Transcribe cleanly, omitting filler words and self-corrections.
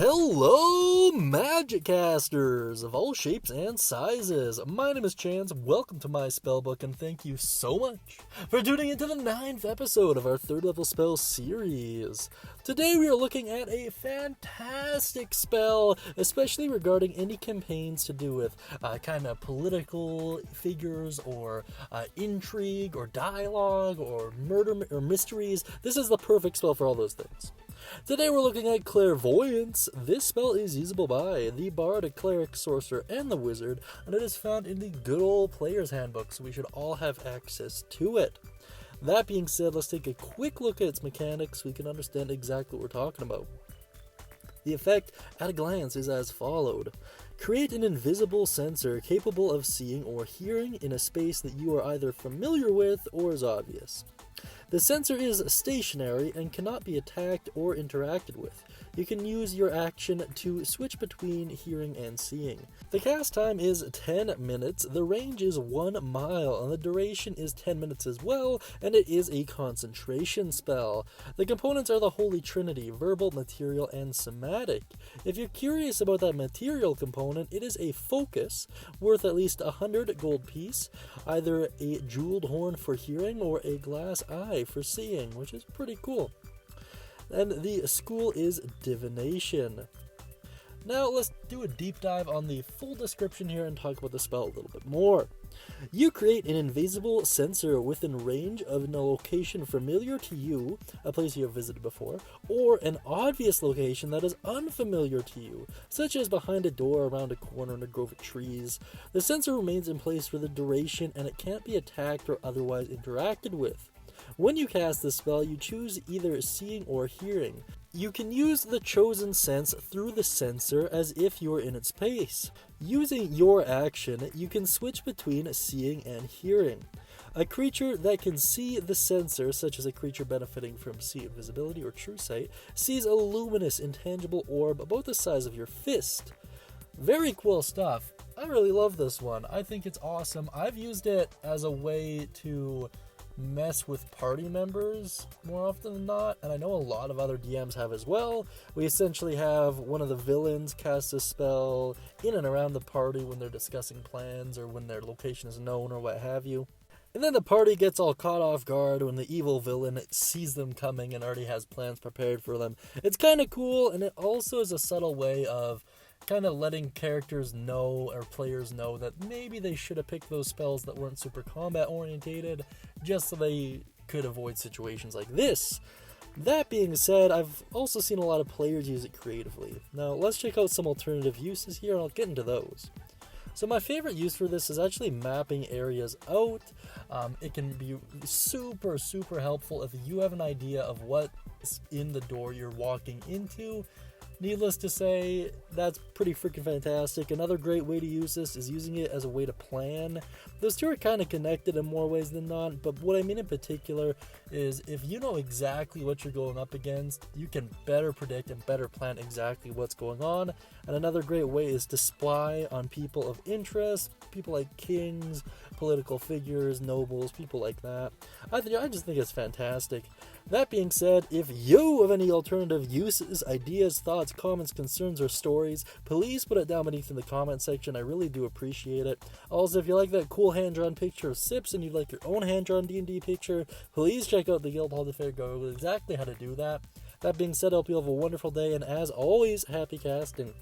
Hello, Magic Casters of all shapes and sizes. My name is Chance. Welcome to my Spellbook, and thank you so much for tuning into the 9th episode of our 3rd level spell series. Today we are looking at a fantastic spell, especially regarding any campaigns to do with kind of political figures or intrigue or dialogue or murder or mysteries. This is the perfect spell for all those things. Today we're looking at Clairvoyance. This spell is usable by the Bard, Cleric, Sorcerer, and the Wizard, and it is found in the good old Player's Handbook, so we should all have access to it. That being said, let's take a quick look at its mechanics so we can understand exactly what we're talking about. The effect at a glance is as followed. Create an invisible sensor capable of seeing or hearing in a space that you are either familiar with or is obvious. The sensor is stationary and cannot be attacked or interacted with. You can use your action to switch between hearing and seeing. The cast time is 10 minutes, the range is 1 mile, and the duration is 10 minutes as well, and it is a concentration spell. The components are the Holy Trinity, verbal, material, and somatic. If you're curious about that material component, it is a focus worth at least 100 gold piece, either a jeweled horn for hearing or a glass eye for seeing, which is pretty cool. And the school is Divination. Now let's do a deep dive on the full description here and talk about the spell a little bit more. You create an invisible sensor within range of a location familiar to you, a place you have visited before, or an obvious location that is unfamiliar to you, such as behind a door, around a corner, in a grove of trees. The sensor remains in place for the duration and it can't be attacked or otherwise interacted with. When you cast this spell, you choose either seeing or hearing. You can use the chosen sense through the sensor as if you were in its place. Using your action, you can switch between seeing and hearing. A creature that can see the sensor, such as a creature benefiting from invisibility or truesight, sees a luminous, intangible orb about the size of your fist. Very cool stuff. I really love this one. I think it's awesome. I've used it as a way to mess with party members more often than not, and I know a lot of other DMs have as well. We essentially have one of the villains cast a spell in and around the party when they're discussing plans or when their location is known or what have you. And then the party gets all caught off guard when the evil villain sees them coming and already has plans prepared for them. It's kind of cool, and it also is a subtle way of kind of letting characters know or players know that maybe they should have picked those spells that weren't super combat orientated just so they could avoid situations like this. That being said, I've also seen a lot of players use it creatively. Now let's check out some alternative uses here and I'll get into those. So my favorite use for this is actually mapping areas out. It can be super helpful if you have an idea of what's in the door you're walking into. Needless to say, that's pretty freaking fantastic. Another great way to use this is using it as a way to plan. Those two are kind of connected in more ways than not, but what I mean in particular is if you know exactly what you're going up against, you can better predict and better plan exactly what's going on. And another great way is to spy on people of interest, people like kings, political figures, nobles, people like that. I just think it's fantastic. That being said, if you have any alternative uses, ideas, thoughts, comments, concerns, or stories, please put it down beneath in the comment section. I really do appreciate it. Also, if you like that cool hand-drawn picture of Sips and you'd like your own hand-drawn D&D picture, please check out the Guild Hall of Fame guide with exactly how to do that. That being said, I hope you have a wonderful day, and as always, happy casting.